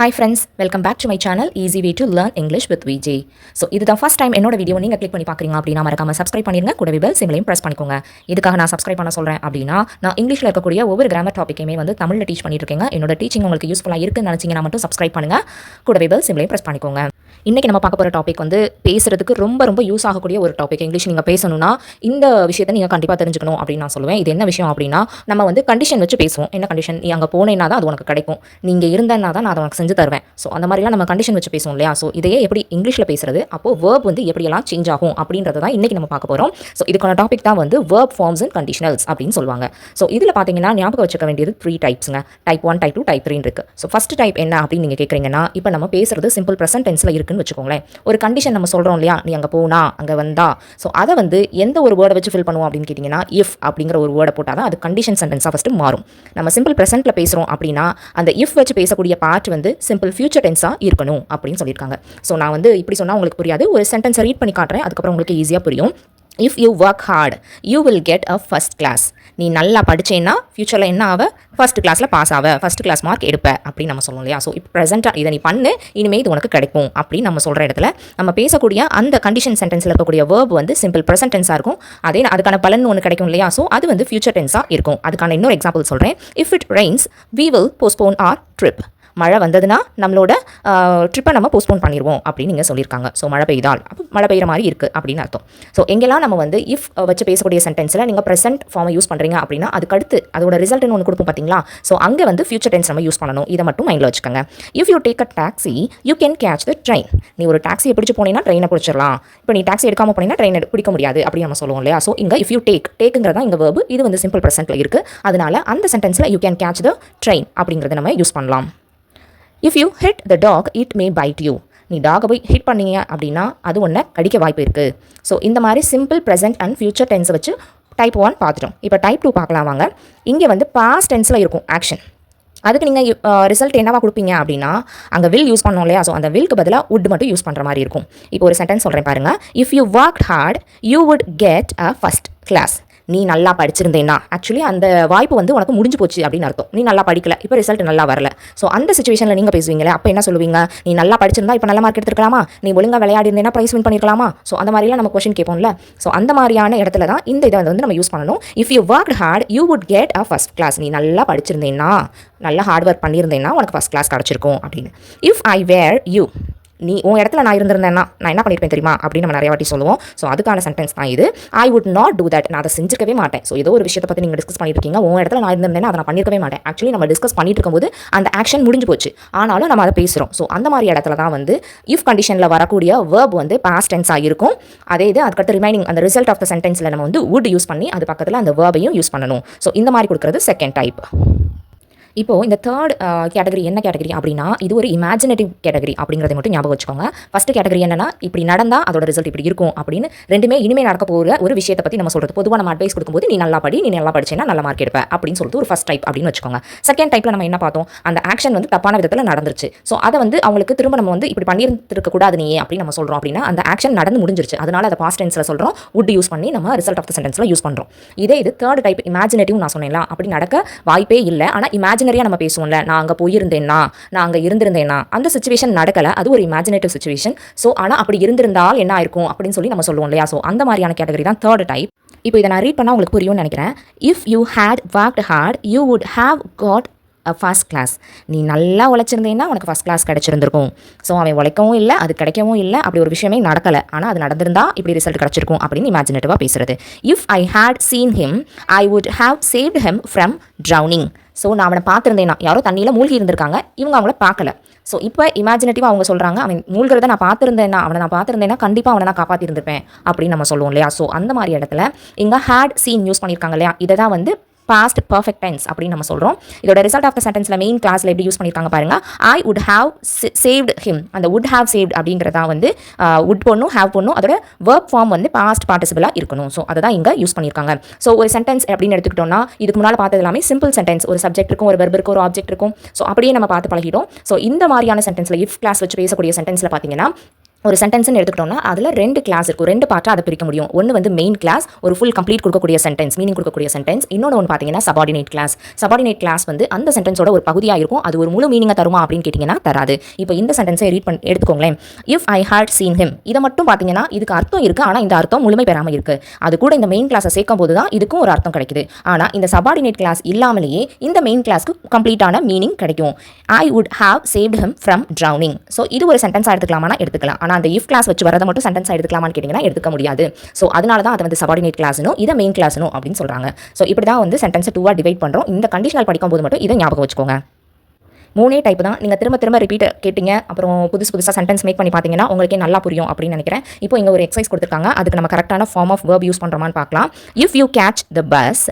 Hi friends, welcome back to my channel Easy Way to Learn English with VJ. So இதுதான் first time என்னோட video நீங்க click பண்ணி பார்க்குறீங்க அப்படின்னா மறக்காம சப்ஸ்கிரைப் பண்ணிருங்க, கூடவே பெல் சிம்பலையும் பிரஸ் பண்ணிக்கோங்க. இதுக்காக நான் சப்ஸ்கிரைப் பண்ண சொல்றேன் அப்படின்னா நான் இங்கிலீஷ்ல இருக்கக்கூடிய ஒவ்வொரு கிராமர் டாபிக்கையுமே வந்து தமிழ்ல டீச் பண்ணிட்டு இருக்கேங்க. என்னோட டீச்சிங் உங்களுக்கு யூஸ்ஃபுல்லா இருக்குன்னு நினைச்சீங்கன்னா மட்டும் சப்ஸ்கிரைப் பண்ணுங்க, கூடவே பெல் சிம்பலையும் பிரஸ் பண்ணிக்கோங்க. இன்றைக்கி நம்ம பார்க்க போகிற டாபிக் வந்து பேசுறதுக்கு ரொம்ப யூஸ் ஆகக்கூடிய ஒரு டாபிக். இங்கிலீஷ் நீங்கள் பேசணும்னா இந்த விஷயத்தை நீங்கள் கண்டிப்பாக தெரிஞ்சுக்கணும் அப்படின்னு நான் சொல்லுவேன். இது என்ன விஷயம் அப்படின்னா, நம்ம வந்து கண்டிஷன் வச்சு பேசுவோம். என்ன கண்டிஷன்? நீ அங்கே போனேன்னா தான் அது உனக்கு கிடைக்கும், நீங்கள் இருந்தேன்னா தான் நான் அதை உனக்கு செஞ்சு தருவேன். ஸோ அந்த மாதிரிலாம் நம்ம கண்டிஷன் வச்சு பேசுவோம் இல்லையா? ஸோ இதையே எப்படி இங்கிலீஷில் பேசுறது, அப்போ வேர்ப் வந்து எப்படியெல்லாம் சேஞ்ச் ஆகும் அப்படின்றத தான் இன்றைக்கி நம்ம பார்க்க போகிறோம். ஸோ இதுக்கான டாபிக் தான் வந்து வேர்ப் ஃபார்ம்ஸ் அண்ட் கண்டிஷனல்ஸ் அப்படின்னு சொல்லுவாங்க. ஸோ இதில் பார்த்தீங்கன்னா ஞாபகம் வச்சுக்க வேண்டியது 3 டைப்ஸுங்க. டைப் 1, டைப் 2, டைப் 3 இருக்குது. ஸோ ஃபஸ்ட் டைப் என்ன அப்படின்னு நீங்கள் கேட்குறீங்கன்னா, இப்போ நம்ம பேசுறது சிம்பிள் ப்ரெசன்ட் டென்ஸில் இருக்குன்னு வச்சுக்கோங்களேன். ஒரு கண்டிஷன் நம்ம சொல்கிறோம் இல்லையா, நீ அங்கே போனா அங்கே வந்தா. ஸோ அதை வந்து எந்த ஒரு வேர்டை வச்சு ஃபில் பண்ணுவோம் அப்படின்னு கேட்டிங்கன்னா, இஃப் அப்படிங்கிற ஒரு வேர்டை போட்டால் தான் அது கண்டிஷன் சென்டென்ஸாக ஃபஸ்ட்டு மாறும். நம்ம சிம்பிள் ப்ரெசென்ட்டில் பேசுகிறோம் அப்படின்னா அந்த இஃப் வச்சு பேசக்கூடிய பார்ட் வந்து சிம்பிள் ஃபியூச்சர் டென்ஸாக இருக்கணும் அப்படின்னு சொல்லியிருக்காங்க. ஸோ நான் வந்து இப்படி சொன்னால் உங்களுக்கு புரியாது, ஒரு சென்டென்ஸை ரீட் பண்ணி காட்டுறேன், அதுக்கப்புறம் உங்களுக்கு ஈஸியாக புரியும். If you work hard, you will get a first class. நீ நல்லா படிச்சேன்னா ஃபியூச்சரில் என்ன ஆவ? ஃபர்ஸ்ட் கிளாஸில் பாஸ் ஆவ, ஃபர்ஸ்ட் கிளாஸ் மார்க் எடுப்ப அப்படின்னு நம்ம சொல்லணும் இல்லையா? ஸோ இப்போ ப்ரெசென்ட்டாக இதை நீ பண்ணு, இனிமேல் இது உனக்கு கிடைக்கும் அப்படின்னு நம்ம சொல்கிற இடத்துல நம்ம பேசக்கூடிய அந்த கண்டிஷன் சென்டென்ஸில் இருக்கக்கூடிய வேர்ப் வந்து சிம்பிள் ப்ரெசென்ட் டென்ஸாக இருக்கும். அதே அதுக்கான பலன் ஒன்று கிடைக்கும் இல்லையா? ஸோ அது வந்து ஃபியூச்சர் டென்ஸாக இருக்கும். அதுக்கான இன்னொரு எக்ஸாம்பிள் சொல்கிறேன். If it rains, we will postpone our trip. மழை வந்ததுன்னா நம்மளோட ட்ரிப்பை நம்ம போஸ்ட்போன் பண்ணிடுவோம் அப்படின்னு நீங்கள் சொல்லியிருக்காங்க. ஸோ மழை பெய்தால் அப்போ மழை பெய்கிற மாதிரி இருக்குது அப்படின்னு அர்த்தம். ஸோ எங்கெல்லாம் நம்ம வந்து இஃப் வச்சு பேசக்கூடிய சென்டென்ஸில் நீங்கள் ப்ரெசென்ட் ஃபார்மை யூஸ் பண்ணுறீங்க அப்படின்னா அதுக்கடுத்து அதோட ரிசல்ட்னு ஒன்று கொடுப்போம் பார்த்தீங்களா? ஸோ அங்கே வந்து ஃபியூச்சர் டென்ஸ் நம்ம யூஸ் பண்ணணும். இதை மட்டும் மைண்டில் வச்சுக்கோங்க. If you take a taxi, you can catch the train. நீ ஒரு டாக்ஸியை பிடிச்சி போனீங்கன்னா ட்ரெயினை பிடிச்சிடலாம். இப்போ நீ டாக்ஸி எடுக்காமல் போனீங்கன்னா ட்ரெயின் பிடிக்க முடியாது அப்படின்னு நம்ம சொல்லுவோம் இல்லையா? ஸோ இங்கே இஃப் யூ டேக்குங்கிறதா இங்கே வேர்பு. இது வந்து சிம்பிள் ப்ரெசென்ட்டில் இருக்குது. அதனால அந்த சென்டென்ஸில் you can catch the train அப்படிங்கிறத நம்ம யூஸ் பண்ணலாம். If you hit the dog, it may bite you. நீ டாகை போய் ஹிட் பண்ணீங்க அப்படின்னா அது ஒன்று கடிக்க வாய்ப்பு இருக்குது. ஸோ இந்த மாதிரி சிம்பிள் ப்ரெசென்ட் அண்ட் ஃபியூச்சர் டென்ஸை வச்சு டைப் 1 பார்த்துட்டோம். இப்போ டைப் 2 பார்க்கலாம் வாங்க. இங்கே வந்து பாஸ்ட் டென்ஸில் இருக்கும் ஆக்ஷன். அதுக்கு நீங்கள் ரிசல்ட் என்னவா கொடுப்பீங்க அப்படின்னா, அங்கே வில் யூஸ் பண்ணோம் இல்லையா? ஸோ அந்த வில்க்கு பதிலாக உட் மட்டும் யூஸ் பண்ணுற மாதிரி இருக்கும். இப்போ ஒரு சென்டென்ஸ் சொல்கிறேன் பாருங்கள். If you worked hard, you would get a first class. நீ நல்லா படிச்சிருந்தேன்னா ஆக்சுவலி அந்த வாய்ப்பு வந்து உனக்கு முடிஞ்சு போச்சு அப்படின்னு அர்த்தம். நீ நல்லா படிக்கல, இப்போ ரிசல்ட் நல்லா வரல. ஸோ அந்த சுச்சுவேஷனில் நீங்கள் பேசுவீங்களே, அப்போ என்ன சொல்லுவீங்க? நீ நல்லா படிச்சிருந்தா இப்போ நல்ல மார்க் எடுத்துருக்கலாமா? நீ ஒழுங்காக விளையாடி இருந்தேன்னா ப்ரைஸ் வின் பண்ணிருக்கலாமா? ஸோ அந்த மாதிரிலாம் நம்ம கொஸ்டின் கேட்போம்ல. ஸோ அந்த மாதிரியான இடத்துல தான் இந்த இதை வந்து நம்ம யூஸ் பண்ணணும். If you work hard, you would get a first class. நீ நல்லா படிச்சிருந்தேன்னா, நல்லா ஹார்ட் ஒர்க் பண்ணியிருந்தேன்னா உனக்கு ஃபர்ஸ்ட் கிளாஸ் கிடச்சிருக்கும் அப்படின்னு. இஃப் ஐ வேர் யூ, நீ உன் இடத்துல நான் இருந்திருந்தேன்னா நான் என்ன பண்ணியிருப்பேன் தெரியுமா அப்படின்னு நம்ம நிறைய வாட்டி சொல்லுவோம். ஸோ அதுக்கான சென்டென்ஸ் தான் இது. I would not do that. நான் அதை செஞ்சிருக்கவே மாட்டேன். ஸோ ஏதோ ஒரு விஷயத்தை பற்றி நீங்கள் டிஸ்கஸ் பண்ணிட்டு இருக்கீங்க, உன் இடத்துல நான் இருந்திருந்தேன்னா அதை நான் பண்ணியிருக்கவே மாட்டேன். ஆக்சுவலி நம்ம டிஸ்கஸ் பண்ணிட்டு இருக்கும்போது அந்த ஆக்ஷன் முடிஞ்சு போச்சு, ஆனாலும் நம்ம அதை பேசுகிறோம். ஸோ அந்த மாதிரி இடத்துல தான் வந்து இஃப் கண்டிஷனில் வரக்கூடிய வேர்ப் வந்து பாஸ்ட் டென்ஸாக இருக்கும். அதே இது அதுக்கடுத்து ரிமைனிங் அந்த ரிசல்ட் ஆஃப் த சென்டென்ஸில் நம்ம வந்து வுட் யூஸ் பண்ணி அது பக்கத்தில் அந்த வேர்பையும் யூஸ் பண்ணணும். ஸோ இந்த மாதிரி கொடுக்குறது செகண்ட் டைப். இப்போது இந்த தேர்ட் கேட்டகரி என்ன கேட்டகரி அப்படின்னா, இது ஒரு இமேஜினேட்டிவ் கேட்டகரி அப்படிங்கிறத மட்டும் ஞாபகம் வச்சுக்கோங்க. ஃபஸ்ட்டு கேட்டகரி என்னன்னா, இப்படி நடந்தால் அதோட ரிசல்ட் இப்படி இருக்கும் அப்படின்னு ரெண்டுமே இனிமேல் நடக்க போகிற ஒரு விஷயத்தை பற்றி நம்ம சொல்கிறது. பொதுவாக நம்ம அட்வைஸ் கொடுக்கும்போது நீ நல்லா படி, நீ நல்லா படிச்சேன்னா நல்ல மார்க் எடுப்ப அப்படின்னு சொல்லிட்டு ஒரு ஃபஸ்ட் டைப் அப்படின்னு வச்சுக்கோங்க. செகண்ட் டைப்பில் நம்ம என்ன பார்த்தோம்? அந்த ஆக்ஷன் வந்து தப்பான விதத்தில் நடந்துருச்சு. ஸோ அதை வந்து அவங்களுக்கு திரும்ப நம்ம வந்து இப்படி பண்ணியிருக்க கூடாது நீ அப்படின்னு நம்ம சொல்கிறோம் அப்படின்னா அந்த ஆக்ஷன் நடந்து முடிஞ்சிருச்சு. அதனால அதை பாஸ்ட் டென்ஸில் சொல்கிறோம், வுட் யூஸ் பண்ணி நம்ம ரிசல்ட் ஆஃப் த சென்டென்ஸில் யூஸ் பண்ணுறோம். இதே இது தேர்ட் டைப் இமேஜினேட்டிவ் நான் சொன்னேன்ல, அப்படி நடக்க வாய்ப்பே இல்லை. ஆனால் இமேஜினரியாக நம்ம பேசுவோம்ல, நான் அங்கே போயிருந்தேன்னா, நான் அங்கே இருந்திருந்தேன்னா, அந்த சுச்சுவேஷன் நடக்கலை, அது ஒரு இமேஜினேட்டிவ் சுச்சுவேஷன். ஸோ ஆனால் அப்படி இருந்திருந்தால் என்ன ஆயிருக்கும் அப்படின்னு சொல்லி நம்ம சொல்லுவோம் இல்லையா? ஸோ அந்த மாதிரியான கேட்டகரி தான் தேர்ட் டைப். இப்போ இதை நான் ரீட் பண்ணால் உங்களுக்கு புரியும்னு நினைக்கிறேன். If you had worked hard, you would have got a first class. நீ நல்லா உழைச்சிருந்தேன்னா உனக்கு ஃபர்ஸ்ட் கிளாஸ் கிடச்சிருந்துருக்கும். ஸோ அவன் உழைக்கவும் இல்லை, அது கிடைக்கவும் இல்லை, அப்படி ஒரு விஷயமே நடக்கலை, ஆனால் அது நடந்திருந்தா இப்படி ரிசல்ட் கிடச்சிருக்கும் அப்படின்னு இமேஜினேட்டிவாக பேசுறது. If I had seen him, I would have saved him from drowning. So நான் அவனை பார்த்துருந்தேன்னா, யாரோ தண்ணியில் மூழ்கி இருந்திருக்காங்க, இவங்க அவங்கள பார்க்கல. ஸோ இப்போ இமேஜினேட்டிவாக அவங்க சொல்கிறாங்க, அவன் மூழ்கிறத நான் பார்த்துருந்தேன்னா, அவனை நான் பார்த்துருந்தேன்னா கண்டிப்பாக அவனை நான் காப்பாற்றிருந்திருப்பேன் அப்படின்னு நம்ம சொல்லுவோம் இல்லையா? ஸோ அந்த மாதிரி இடத்துல இங்கே ஹேட் சீன் யூஸ் பண்ணியிருக்காங்க இல்லையா? இதை தான் வந்து பாஸ்ட் பர்ஃபெக்ட் டென்ஸ் அப்படின்னு நம்ம சொல்கிறோம். இதோட ரிசல்ட் ஆஃப் த சென்டென்ஸில் மெயின் கிளாஸில் எப்படி யூஸ் பண்ணியிருக்காங்க பாருங்க. ஐ வுட் ஹாவ் சேவ்ட் ஹிம். அந்த வுட் ஹாவ் சேவ்ட் அப்படிங்கிறதா வந்து வுட் பொண்ணும் ஹாவ் பொண்ணும் அதோட வேர்ப் ஃபார்ம் வந்து பாஸ்ட் பார்ட்டிசிபிளாக இருக்கணும். ஸோ அதை தான் இங்கே யூஸ் பண்ணியிருக்காங்க. ஸோ ஒரு சென்டென்ஸ் அப்படின்னு எடுத்துக்கிட்டோம்னா, இதுக்கு முன்னால் பார்த்தது எல்லாமே சிம்பிள் சென்டென்ஸ். ஒரு சப்ஜெக்ட் இருக்கும், ஒரு வெர்ப் இருக்கும், ஒரு ஆப்ஜெக்ட் இருக்கும். ஸோ அப்படியே நம்ம பார்த்து பழகிட்டோம். ஸோ இந்த மாதிரியான சென்டென்ஸில் இஃப் கிளாஸ் வச்சு பேசக்கூடிய சென்டென்ஸில் பார்த்தீங்கன்னா ஒரு சென்டென்ஸ்னு எடுத்துக்கிட்டோம்னா அதில் 2 கிளாஸ் இருக்கும், 2 பார்ட்டாக அதை பிரிக்க முடியும். ஒன்று வந்து மெயின் கிளாஸ், ஒரு ஃபுல் கம்ப்ளீட் கொடுக்கக்கூடிய சென்டென்ஸ், மீனிங் கொடுக்கக்கூடிய சென்டென்ஸ். இன்னொன்று ஒன்று பார்த்தீங்கன்னா சபார்டினேட் கிளாஸ். சபார்டினேட் கிளாஸ் வந்து அந்த சென்டென்ஸோட ஒரு பகுதியாக இருக்கும். அது ஒரு முழு மீனிங்கை தருமா அப்படின்னு கேட்டிங்கன்னா தராது. இப்போ இந்த சென்டென்ஸை எடுத்துக்கோங்களேன். If I had seen him, இதை மட்டும் பார்த்தீங்கன்னா இதுக்கு அர்த்தம் இருக்குது, ஆனால் இந்த அர்த்தம் முழுமை பெறாமல் இருக்குது. அது கூட இந்த மெயின் கிளாஸை சேர்க்கும் போது தான் இதுக்கும் ஒரு அர்த்தம் கிடைக்குது. ஆனால் இந்த சபார்டினேட் கிளாஸ் இல்லாமலேயே இந்த மெயின் கிளாஸ்க்கு கம்ப்ளீட்டான மீனிங் கிடைக்கும். ஐ would have saved him from drowning. So இது ஒரு சென்டென்ஸாக எடுத்துக்கலாமா? எடுத்துக்கலாம். ஆனால் அந்த இஃப் கிளாஸ் வச்சு வரதை மட்டும் சென்டென்ஸ் எடுத்துக்கலாமான்னு கேட்டிங்கன்னா எடுத்துக்க முடியாது. ஸோ அதனால தான் அதை வந்து சபார்டினேட் கிளாஸ்னும் இதை மெயின் கிளாஸ்னும் அப்படின்னு சொல்கிறாங்க. ஸோ இப்படி தான் வந்து சென்டென்ஸை 2ஆக டிவைட் பண்ணுறோம். இந்த கண்டிஷனல் படிக்கும்போது மட்டும் இதை ஞாபகம் வச்சுக்கோங்க. 3 டைப் தான். நீங்கள் திரும்ப திரும்ப ரிப்பீட் கேட்டிங்க, அப்புறம் புதுசாக சென்டென்ஸ் மேக் பண்ணி பார்த்தீங்கன்னா உங்களுக்கே நல்லா புரியும் அப்படின்னு நினைக்கிறேன். இப்போ இங்கே ஒரு எக்ஸசைஸ் கொடுத்துருக்காங்க. அதுக்கு நம்ம கரெக்டான ஃபார்ம் ஆஃப் verb யூஸ் பண்ணுறோமான்னு பார்க்கலாம். If you catch the bus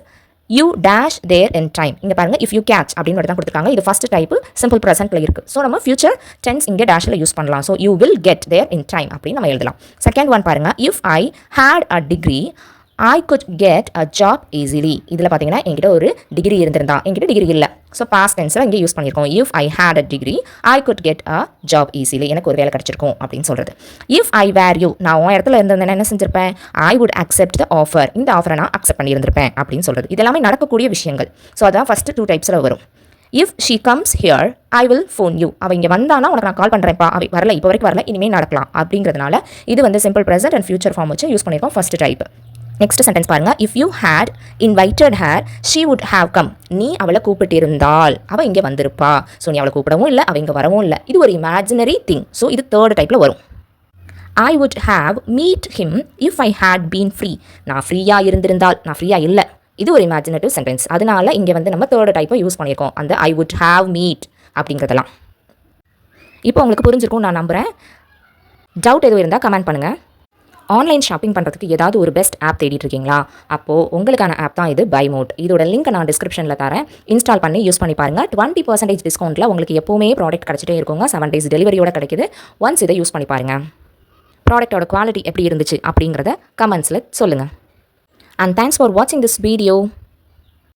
you dash there in time. இங்கே பாருங்கள், இஃப் யூ கேட்ச் அப்படின்னு தான் கொடுத்துருக்காங்க. இது ஃபர்ஸ்ட் டைப் சிம்பிள் ப்ரெசென்ட்டில் இருக்குது. ஸோ நம்ம ஃபியூச்சர் டென்ஸ் இங்கே டேஷில் யூஸ் பண்ணலாம். So you will get there in time அப்படின்னு நம்ம எழுதலாம். செகண்ட் ஒன் பாருங்கள், if I had a degree I could get a job easily. இதில் பார்த்தீங்கன்னா என்கிட்ட ஒரு டிகிரி இருந்திருந்தா, என்கிட்ட டிகிரி இல்லை. ஸோ பாஸ்ட் டென்ஸில் இங்கே யூஸ் பண்ணியிருக்கோம். If I had a degree I could get a job easily. எனக்கு ஒரு வேலை கிடச்சிருக்கும் அப்படின்னு சொல்கிறது. இஃப் ஐ வேர் யூ, நான் உன் இடத்துல இருந்தேன் என்ன செஞ்சிருப்பேன்? I would accept the offer. இந்த ஆஃபரை நான் அக்செப்ட் பண்ணியிருந்திருப்பேன் அப்படின்னு சொல்கிறது. இதெல்லாமே நடக்கக்கூடிய விஷயங்கள். ஸோ அதான் ஃபஸ்ட்டு 2 டைப்ஸில் வரும். If she comes here I will phone you. அவள் இங்கே வந்தானா உனக்கு நான் கால் பண்ணுறேன்ப்பா. அவள் வரல, இப்போ வரைக்கும் வரல, இனிமேல் நடக்கலாம் அப்படிங்கிறதுனால இது வந்து simple present and future form வச்சு யூஸ் பண்ணியிருக்கோம் ஃபர்ஸ்ட் டைப். நெக்ஸ்ட் சென்டென்ஸ் பாருங்க, if you had invited her she would have come. நீ அவளை கூப்பிட்டிருந்தால் அவள் இங்கே வந்திருப்பா. ஸோ நீ அவளை கூப்பிடவும் இல்லை, அவள் இங்கே வரவும் இல்லை. இது ஒரு இமேஜினரி திங். ஸோ இது தேர்ட் டைப்பில் வரும். I would have meet him if I had been free. நான் ஃப்ரீயாக இருந்திருந்தால், நான் ஃப்ரீயாக இல்லை. இது ஒரு இமேஜினேட்டிவ் சென்டென்ஸ். அதனால இங்கே வந்து நம்ம தேர்ட் டைப்பை யூஸ் பண்ணியிருக்கோம், அந்த ஐ வுட் ஹேவ் மீட் அப்படிங்கிறதெல்லாம். இப்போ உங்களுக்கு புரிஞ்சிருக்கும் நான் நம்புகிறேன். டவுட் எதுவும் இருந்தால் கமெண்ட் பண்ணுங்கள். ஆன்லைன் ஷாப்பிங் பண்ணுறதுக்கு ஏதாவது ஒரு பெஸ்ட் ஆப் தேடிட்டு இருக்கீங்களா? அப்போது உங்களுக்கான ஆப் தான் இது BuyMote. இதோட லிங்க் நான் டிஸ்கிரிப்ஷனில் தரேன். இன்ஸ்டால் பண்ணி யூஸ் பண்ணி பாருங்கள். 20% டிஸ்கவுண்ட்டில் உங்களுக்கு எப்போவுமே ப்ராடக்ட் கிடச்சிட்டே இருக்குங்க. 7 days டெலிவரியோட கிடைக்குது. ஒன்ஸ் இதை யூஸ் பண்ணி பாருங்கள். ப்ராடக்ட்டோட குவாலிட்டி எப்படி இருந்துச்சு அப்படிங்கிறத கமெண்ட்ஸில் சொல்லுங்கள். அண்ட் தேங்க்ஸ் ஃபார் வாட்சிங் திஸ் வீடியோ.